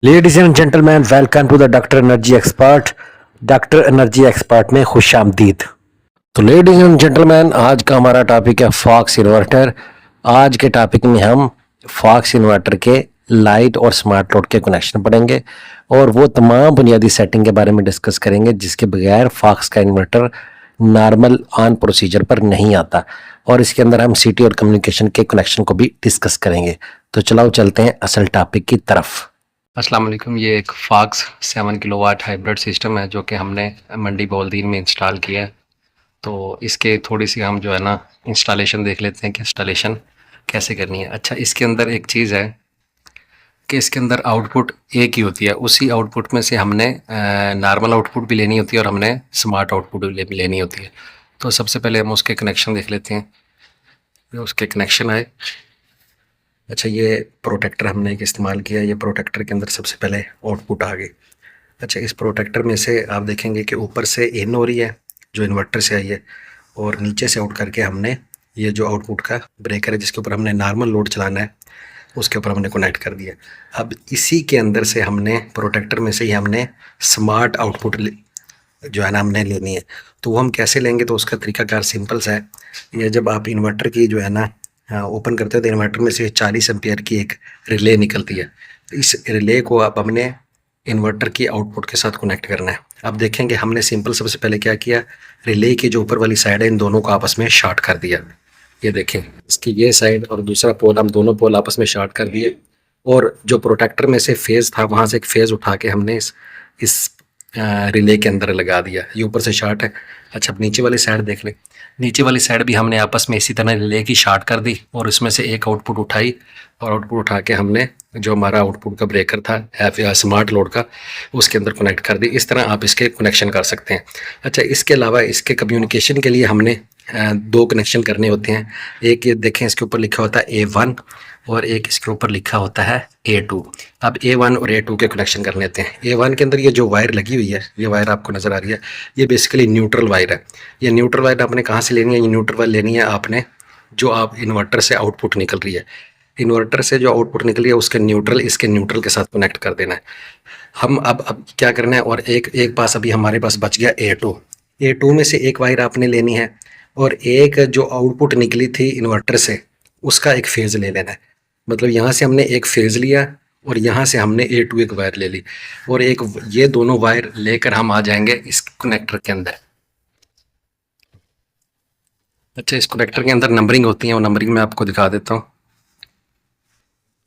Ladies and gentleman, welcome to the doctor energy expert. Doctor energy expert में खुश आमदीद। तो लेडीज एंड जेंटलमैन, आज का हमारा टॉपिक है फॉक्स इन्वर्टर। आज के टॉपिक में हम फॉक्स इन्वर्टर के लाइट और स्मार्ट लोड के कनेक्शन पढ़ेंगे और वो तमाम बुनियादी सेटिंग के बारे में डिस्कस करेंगे जिसके बगैर फॉक्स का इन्वर्टर नॉर्मल ऑन प्रोसीजर पर नहीं आता। और इसके अंदर हम सीटी और कम्युनिकेशन के कनेक्शन को भी डिस्कस करेंगे। तो चलाओ चलते हैं असल टॉपिक की तरफ। अस्सलाम वालेकुम। ये एक फॉक्स 7 किलोवाट हाइब्रिड सिस्टम है जो कि हमने मंडी बॉलदीन में इंस्टॉल किया है। तो इसके थोड़ी सी हम जो है ना इंस्टॉलेशन देख लेते हैं कि इंस्टॉलेशन कैसे करनी है। अच्छा, इसके अंदर एक चीज़ है कि इसके अंदर आउटपुट एक ही होती है। उसी आउटपुट में से हमने नॉर्मल आउटपुट भी लेनी होती है और हमने स्मार्ट आउटपुट भी लेनी होती है। तो सबसे पहले हम उसके कनेक्शन देख लेते हैं। ये उसके कनेक्शन आए। अच्छा, ये प्रोटेक्टर हमने एक इस्तेमाल किया। ये प्रोटेक्टर के अंदर सबसे पहले आउटपुट आ गई। अच्छा, इस प्रोटेक्टर में से आप देखेंगे कि ऊपर से इन हो रही है जो इन्वर्टर से आई है, और नीचे से आउट करके हमने ये जो आउटपुट का ब्रेकर है जिसके ऊपर हमने नॉर्मल लोड चलाना है उसके ऊपर हमने कनेक्ट कर दिया। अब इसी के अंदर से हमने प्रोटेक्टर में से ही हमने स्मार्ट आउटपुट जो है ना हमने लेनी है। तो वो हम कैसे लेंगे, तो उसका तरीकाकार सिंपल सा है। ये जब आप इन्वर्टर की जो है ना ओपन करते हो तो इन्वर्टर में से 40 एम्पियर की एक रिले निकलती है। तो इस रिले को आप अपने इन्वर्टर की आउटपुट के साथ कनेक्ट करना है। अब देखेंगे हमने सिंपल सबसे पहले क्या किया, रिले की जो ऊपर वाली साइड है इन दोनों को आपस में शॉर्ट कर दिया। ये देखें, इसकी ये साइड और दूसरा पोल, हम दोनों पोल आपस में शॉर्ट कर दिए। और जो प्रोटेक्टर में से फेज था वहां से एक फेज उठा के हमने इस रिले के अंदर लगा दिया। ये ऊपर से शॉर्ट है। अच्छा, अब नीचे वाली साइड देख लें। नीचे वाली साइड भी हमने आपस में इसी तरह रिले की शॉर्ट कर दी और इसमें से एक आउटपुट उठाई और आउटपुट उठा के हमने जो हमारा आउटपुट का ब्रेकर था या स्मार्ट लोड का उसके अंदर कनेक्ट कर दी। इस तरह आप इसके कनेक्शन कर सकते हैं। अच्छा, इसके अलावा इसके कम्युनिकेशन के लिए हमने दो कनेक्शन करने होते हैं। एक ये देखें, इसके ऊपर लिखा होता है A1 और एक इसके ऊपर लिखा होता है A2। अब A1 और A2 के कनेक्शन कर लेते हैं। A1 के अंदर ये जो वायर लगी हुई है, ये वायर आपको नज़र आ रही है, ये बेसिकली न्यूट्रल वायर है। ये न्यूट्रल वायर आपने कहाँ से लेनी है? ये न्यूट्रल वायर लेनी है आपने जो आप इन्वर्टर से आउटपुट निकल रही है। इन्वर्टर से जो आउटपुट निकली है उसके न्यूट्रल इसके न्यूट्रल के साथ कनेक्ट कर देना है। हम अब क्या करना है, और एक एक पास अभी हमारे पास बच गया A2। A2 में से एक वायर आपने लेनी है और एक जो आउटपुट निकली थी इन्वर्टर से उसका एक फेज ले लेना है। मतलब यहाँ से हमने एक फेज लिया और यहाँ से हमने A2 एक वायर ले ली और एक ये दोनों वायर लेकर हम आ जाएंगे इस कनेक्टर के अंदर। अच्छा, इस कनेक्टर के अंदर नंबरिंग होती है, वो नंबरिंग मैं आपको दिखा देता हूँ।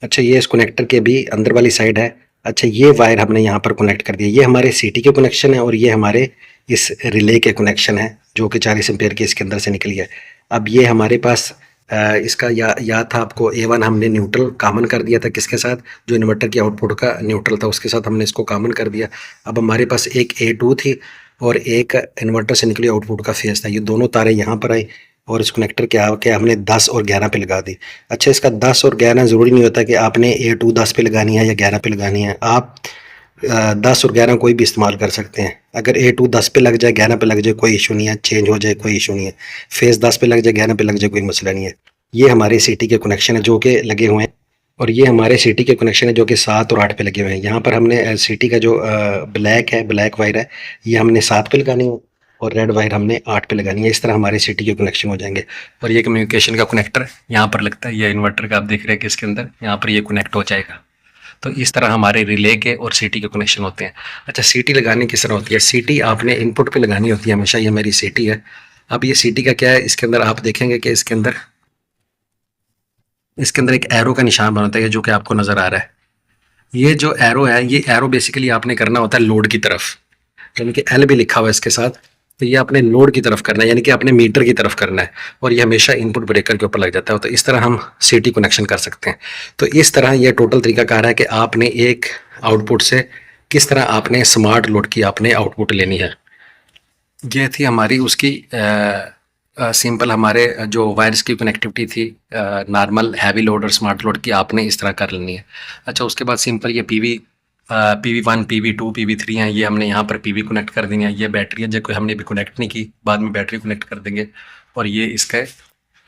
अच्छा, ये इस कनेक्टर के भी अंदर वाली साइड है। अच्छा, ये वायर हमने यहाँ पर कनेक्ट कर दिया। ये हमारे सीटी के कनेक्शन है और ये हमारे इस रिले के कनेक्शन है जो कि 40 एम्पियर के इसके अंदर से निकली है। अब ये हमारे पास इसका याद था आपको, A1 हमने न्यूट्रल कॉमन कर दिया था किसके साथ, जो इन्वर्टर की आउटपुट का न्यूट्रल था उसके साथ हमने इसको कॉमन कर दिया। अब हमारे पास एक A2 थी और एक इन्वर्टर से निकली आउटपुट का फेज था। ये दोनों तारें यहाँ पर आई और इस कनेक्टर के आके हमने 10 और 11 पे लगा दी। अच्छा, इसका 10 और 11 ज़रूरी नहीं होता कि आपने A2 10 पे लगानी है या 11 पे लगानी है। आप 10 और 11 कोई भी इस्तेमाल कर सकते हैं। अगर A2 10 पे लग जाए 11 पे लग जाए कोई इशू नहीं है, चेंज हो जाए कोई इशू नहीं है। फेज 10 पे लग जाए 11 पे लग जाए कोई मसला नहीं है। ये हमारे सीटी के कनेक्शन है जो कि लगे हुए हैं और ये हमारे सीटी के कनेक्शन है जो कि 7 और 8 पे लगे हुए हैं। यहाँ पर हमने सीटी का जो ब्लैक है, ब्लैक वायर है, ये हमने 7 पे लगानी है और रेड वायर हमने 8 पे लगानी है। इस तरह हमारे सिटी के कनेक्शन हो जाएंगे। और ये कम्युनिकेशन का कनेक्टर यहाँ पर लगता है, ये इन्वर्टर का आप देख रहे हैं कि इसके अंदर यहाँ पर ये कनेक्ट हो जाएगा। तो इस तरह हमारे रिले के और सीटी के कनेक्शन होते हैं। अच्छा, सीटी लगानी किस तरह होती है? सीटी आपने इनपुट पे लगानी होती है हमेशा। ये मेरी सीटी है। अब ये सीटी का क्या है, इसके अंदर आप देखेंगे कि इसके अंदर एक एरो का निशान बनता है जो कि आपको नजर आ रहा है। ये जो एरो है, ये एरो बेसिकली आपने करना होता है लोड की तरफ, यानी कि एल भी लिखा हुआ है इसके साथ। तो ये आपने लोड की तरफ करना है, यानी कि आपने मीटर की तरफ करना है और ये हमेशा इनपुट ब्रेकर के ऊपर लग जाता है। तो इस तरह हम सीटी कनेक्शन कर सकते हैं। तो इस तरह ये टोटल तरीकाकार है कि आपने एक आउटपुट से किस तरह आपने स्मार्ट लोड की आपने आउटपुट लेनी है। ये थी हमारी उसकी सिंपल हमारे जो वायर्स की कनेक्टिविटी थी नॉर्मल हैवी लोड और स्मार्ट लोड की आपने इस तरह कर लेनी है। अच्छा, उसके बाद सिंपल ये PV1 PV2 PV3 हैं, ये हमने यहाँ पर PV कनेक्ट कर देनी है। ये बैटरी है जो कोई हमने भी कनेक्ट नहीं की, बाद में बैटरी कनेक्ट कर देंगे। और ये इसका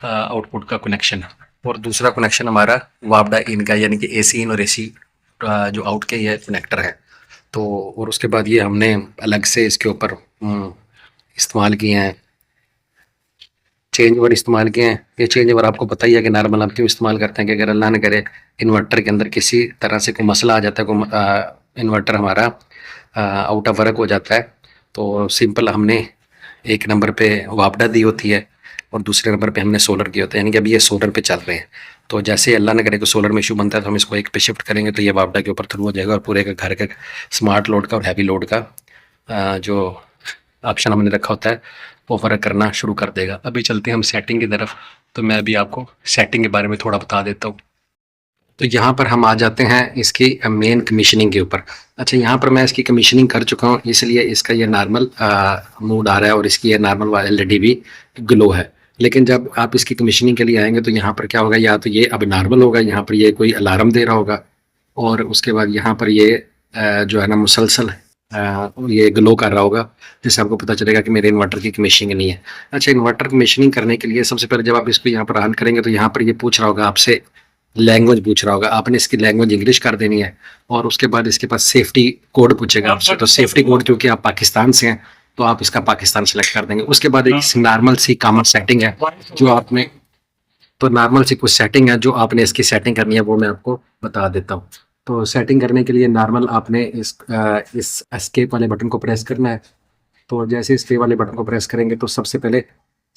आउटपुट का कनेक्शन है। और दूसरा कनेक्शन हमारा वापडा इन का, यानी कि AC इन और AC जो आउट के ये कनेक्टर है। तो और उसके बाद ये हमने अलग से इसके ऊपर इस्तेमाल किए हैं, चेंज ओवर इस्तेमाल किए हैं। ये चेंज ओवर आपको पता ही है कि नॉर्मल हम क्यों इस्तेमाल करते हैं कि अगर अल्लाह न करे इन्वर्टर के अंदर किसी तरह से कोई मसला आ जाता है, कोई इन्वर्टर हमारा आउट ऑफ वर्क हो जाता है, तो सिंपल हमने एक नंबर पे वापडा दी होती है और दूसरे नंबर पे हमने सोलर की होता है, यानी कि अभी ये सोलर पे चल रहे हैं। तो जैसे ही अल्लाह न करे कि सोलर में इशू बनता है तो हम इसको एक पे शिफ्ट करेंगे तो ये वापडा के ऊपर थ्रू हो जाएगा और पूरे का घर का स्मार्ट लोड का और हैवी लोड का जो ऑप्शन हमने रखा होता है वो वर्क करना शुरू कर देगा। अभी चलते हैं हम सेटिंग की तरफ, तो मैं अभी आपको सेटिंग के बारे में थोड़ा बता देता हूँ। तो यहाँ पर हम आ जाते हैं इसकी मेन कमीशनिंग के ऊपर। अच्छा, यहाँ पर मैं इसकी कमीशनिंग कर चुका हूँ, इसलिए इसका ये नॉर्मल मूड आ रहा है और इसकी ये नॉर्मल एलईडी भी ग्लो है। लेकिन जब आप इसकी कमीशनिंग के लिए आएंगे तो यहाँ पर क्या होगा, या तो ये अब नॉर्मल होगा, यहाँ पर ये कोई अलार्म दे रहा होगा और उसके बाद यहाँ पर ये जो है ना मुसलसल ये ग्लो कर रहा होगा, जिससे आपको पता चलेगा कि मेरे इन्वर्टर की कमीशनिंग नहीं है। अच्छा, इन्वर्टर कमीशनिंग करने के लिए सबसे पहले जब आप इसको यहाँ पर ऑन करेंगे तो यहाँ पर ये पूछ रहा होगा आपसे, लैंग्वेज पूछ रहा होगा, आपने इसकी लैंग्वेज इंग्लिश कर देनी है और उसके बाद इसके पास सेफ्टी कोड पूछेगा आपसे। तो सेफ्टी कोड क्योंकि आप पाकिस्तान से हैं तो आप इसका पाकिस्तान सेलेक्ट कर देंगे। उसके बाद एक नॉर्मल सी कॉमन सेटिंग है जो आपने, तो नॉर्मल सी कुछ सेटिंग है जो आपने इसकी सेटिंग करनी है, वो मैं आपको बता देता हूँ। तो सेटिंग करने के लिए नॉर्मल आपने इस एस्केप वाले बटन को प्रेस करना है। तो जैसे एस्केप वाले बटन को प्रेस करेंगे तो सबसे पहले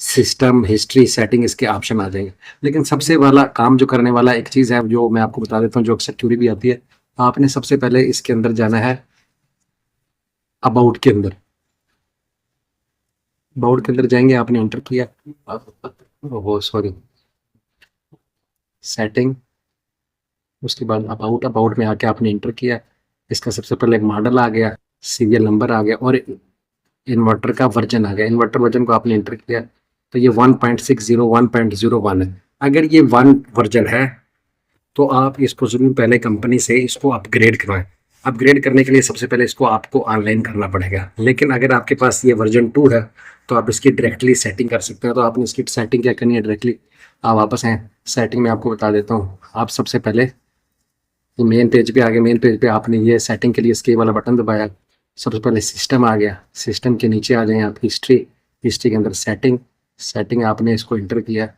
सिस्टम हिस्ट्री सेटिंग इसके ऑप्शन आ जाएंगे। लेकिन सबसे वाला काम जो करने वाला एक चीज़ है जो मैं आपको बता देता हूँ, जो अक्सर चोरी भी आती है। आपने सबसे पहले इसके अंदर जाना है अबाउट के अंदर। अबाउट के अंदर जाएंगे, आपने एंटर किया, वो सॉरी सेटिंग, उसके बाद अबाउट, अबाउट में आके आपने इंटर किया। इसका सबसे पहले एक मॉडल आ गया, सीरियल नंबर आ गया और इन्वर्टर का वर्जन आ गया। इन्वर्टर वर्जन को आपने इंटर किया तो ये 1.60 1.01 है। अगर ये 1 वर्जन है तो आप इसको जरूर पहले कंपनी से इसको अपग्रेड करवाएं। अपग्रेड करने के लिए सबसे पहले इसको आपको ऑनलाइन करना पड़ेगा। लेकिन अगर आपके पास ये वर्जन 2 है तो आप इसकी डायरेक्टली सेटिंग कर सकते हैं। तो आपने इसकी सेटिंग क्या करनी है, डायरेक्टली आप वापस आए सेटिंग में, आपको बता देता हूँ। आप सबसे पहले मेन पेज पे आ गए, मेन पेज पे आपने ये सेटिंग के लिए escape वाला बटन दबाया। सबसे पहले सिस्टम आ गया, सिस्टम के नीचे आ जाए आप हिस्ट्री, हिस्ट्री के अंदर सेटिंग, सेटिंग आपने इसको इंटर किया।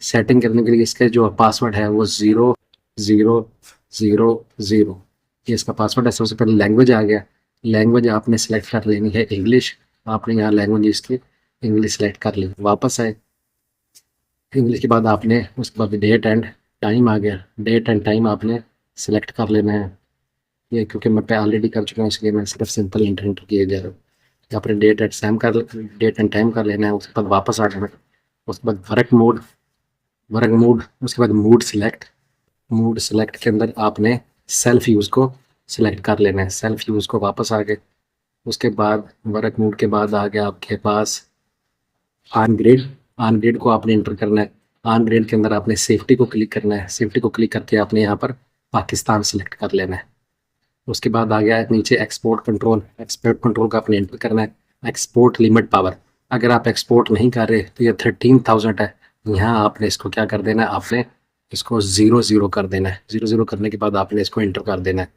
सेटिंग करने के लिए इसका जो पासवर्ड है वो 0000, ये इसका पासवर्ड है। सबसे पहले लैंग्वेज आ गया, लैंग्वेज आपने सेलेक्ट कर लेनी है इंग्लिश। आपने यहाँ लैंग्वेज इसकी इंग्लिश सेलेक्ट कर ली, वापस आए। इंग्लिश के बाद आपने उसके बाद डेट एंड टाइम आ गया, डेट एंड टाइम आपने सेलेक्ट कर लेना है। ये क्योंकि मैं ऑलरेडी कर चुका हूँ इसलिए मैं सिर्फ सिंपल इंटर किए जा रहा हूँ। यहाँ पर डेट एंड टाइम कर लेना है। उसके बाद वापस आ जाना है। उसके बाद वर्क मोड, उसके बाद मूड सिलेक्ट, मूड सेलेक्ट के अंदर आपने सेल्फ यूज़ को सिलेक्ट कर लेना है। सेल्फ यूज़ को वापस आ गए। उसके बाद वर्क मोड के बाद आ गया आपके pass on grid, on grid को आपने इंटर करना है। ऑन ग्रिड के अंदर आपने सेफ्टी को क्लिक करना है। सेफ्टी को क्लिक करके आपने यहाँ पर पाकिस्तान सेलेक्ट कर लेना है। उसके बाद आ गया है नीचे एक्सपोर्ट कंट्रोल, एक्सपोर्ट कंट्रोल का आपने एंटर करना है। एक्सपोर्ट लिमिट पावर, अगर आप एक्सपोर्ट नहीं कर रहे तो ये 13,000 है। यहाँ आपने इसको क्या कर देना है, आपने इसको 00 कर देना है। 00 करने के बाद आपने इसको एंटर कर देना है।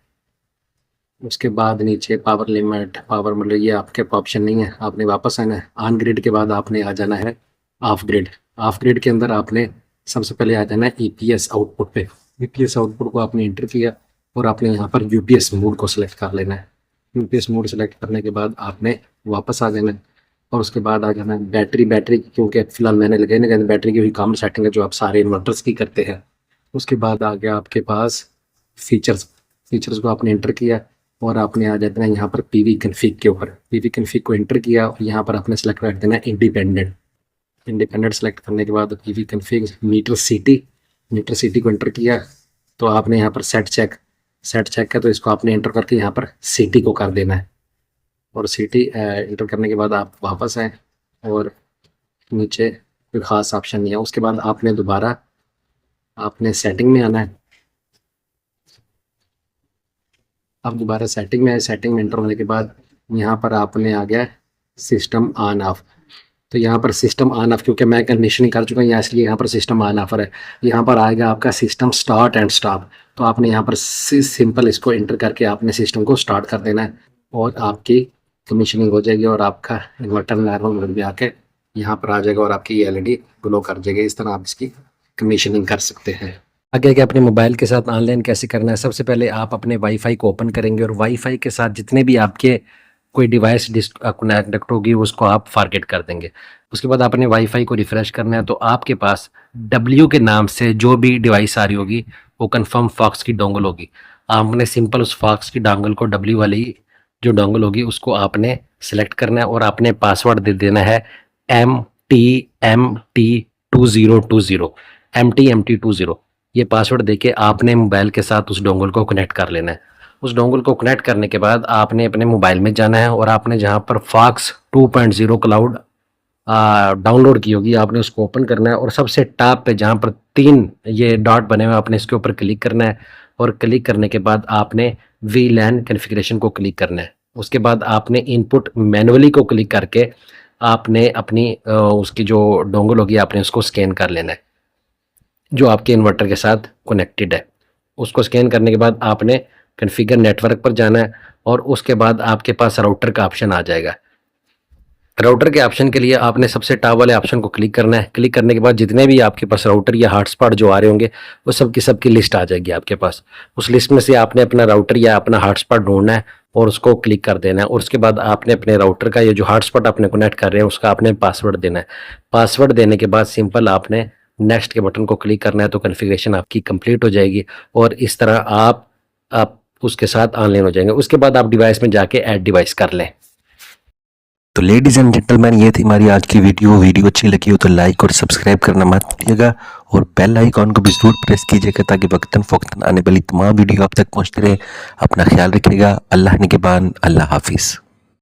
उसके बाद नीचे पावर लिमिट, पावर मतलब ये आपके ऑप्शन नहीं है, आपने वापस आना है। ऑन ग्रिड के बाद आपने आ जाना है ऑफ ग्रिड। ऑफ ग्रिड के अंदर आपने सबसे पहले आ जाना है ईपीएस आउटपुट पे। ईपीएस आउटपुट को आपने एंटर किया और आपने यहाँ पर यूपीएस मोड को सिलेक्ट कर लेना है। यूपीएस मोड सेलेक्ट करने के बाद आपने वापस आ जाना है और उसके बाद आ जाना है बैटरी। बैटरी क्योंकि फिलहाल मैंने लगाई ना, बैटरी की हुई कॉमन सेटिंग है जो आप सारे इन्वर्टर्स की करते हैं। उसके बाद आ गया आपके पास फीचर्स, फीचर्स को आपने एंटर किया और आपने आ जाना है यहाँ पर पीवी कन्फिग के ऊपर। पीवी कन्फिग को एंटर किया और यहाँ पर आपने सेलेक्ट कर देना है इंडिपेंडेंट। इंडिपेंडेंट सेलेक्ट करने के बाद PV config meter CT, meter CT को एंटर किया तो आपने यहाँ पर सेट चेक, सेट चेक है तो इसको आपने एंटर करके यहाँ पर सिटी को कर देना है। और सिटी एंटर करने के बाद आप वापस आए और नीचे कोई ख़ास ऑप्शन नहीं है। उसके बाद आपने दोबारा आपने सेटिंग में आना है। अब दोबारा सेटिंग में आए, सेटिंग में एंटर होने के बाद यहाँ पर आपने आ गया सिस्टम ऑन ऑफ। तो यहाँ पर सिस्टम ऑन ऑफ, क्योंकि मैं कंडीशनिंग कर चुका हूँ यहाँ, इसलिए यहाँ पर सिस्टम ऑन ऑफ है। यहाँ पर आएगा आपका सिस्टम स्टार्ट एंड स्टॉप, तो आपने यहाँ पर सिंपल इसको इंटर करके आपने सिस्टम को स्टार्ट कर देना है और आपकी कमीशनिंग हो जाएगी और आपका इन्वर्टर नॉर्मल मोड में आके यहाँ पर आ जाएगा और आपकी एलईडी ग्लो कर जाएगी। इस तरह आप इसकी कमीशनिंग कर सकते हैं। आगे आगे अपने मोबाइल के साथ ऑनलाइन कैसे करना है, सबसे पहले आप अपने वाईफाई को ओपन करेंगे और वाईफाई के साथ जितने भी आपके कोई डिवाइस कनेक्ट होगी उसको आप फॉरगेट कर देंगे। उसके बाद आपने वाईफाई को रिफ्रेश करना है, तो आपके पास W के नाम से जो भी डिवाइस आ रही होगी वो कंफर्म फॉक्स की डोंगल होगी। आपने सिंपल उस फॉक्स की डोंगल को W वाली जो डोंगल होगी उसको आपने सेलेक्ट करना है और आपने पासवर्ड दे देना है MTMT2020 MTMT20। ये पासवर्ड देके आपने मोबाइल के साथ उस डोंगल को कनेक्ट कर लेना है। उस डोंगल को कनेक्ट करने के बाद आपने अपने मोबाइल में जाना है और आपने जहाँ पर फॉक्स 2.0 क्लाउड डाउनलोड की होगी आपने उसको ओपन करना है और सबसे टॉप पे जहाँ पर 3 ये डॉट बने हुए आपने इसके ऊपर क्लिक करना है और क्लिक करने के बाद आपने VLAN कॉन्फ़िगरेशन को क्लिक करना है। उसके बाद आपने इनपुट मैनुअली को क्लिक करके आपने अपनी उसकी जो डोंगल होगी आपने उसको स्कैन कर लेना है जो आपके इन्वर्टर के साथ कनेक्टेड है। उसको स्कैन करने के बाद आपने कॉन्फ़िगर नेटवर्क पर जाना है और उसके बाद आपके पास राउटर का ऑप्शन आ जाएगा। राउटर के ऑप्शन के लिए आपने सबसे टॉप वाले ऑप्शन को क्लिक करना है। क्लिक करने के बाद जितने भी आपके पास राउटर या हॉटस्पॉट जो आ रहे होंगे वो सबकी लिस्ट आ जाएगी आपके पास। उस लिस्ट में से आपने अपना राउटर या अपना हॉटस्पॉट ढूंढना है और उसको क्लिक कर देना है और उसके बाद आपने अपने राउटर का ये जो हॉटस्पॉट आपने कनेक्ट कर रहे हैं उसका आपने पासवर्ड देना है। पासवर्ड देने के बाद सिंपल आपने नेक्स्ट के बटन को क्लिक करना है, तो कॉन्फ़िगरेशन आपकी कंप्लीट हो जाएगी और इस तरह आप उसके साथ ऑनलाइन हो जाएंगे। उसके बाद आप डिवाइस में जाके ऐड डिवाइस कर लें। तो लेडीज़ एंड जेंटलमैन, ये थी हमारी आज की वीडियो अच्छी लगी हो तो लाइक और सब्सक्राइब करना मत भूलिएगा और बेल आइकॉन को भी जरूर प्रेस कीजिएगा ताकि वक्तन फ़ौक्तन आने वाली तमाम वीडियो आप तक पहुंचते रहे। अपना ख्याल रखिएगा। अल्लाह निगहबान। अल्लाह हाफिज़।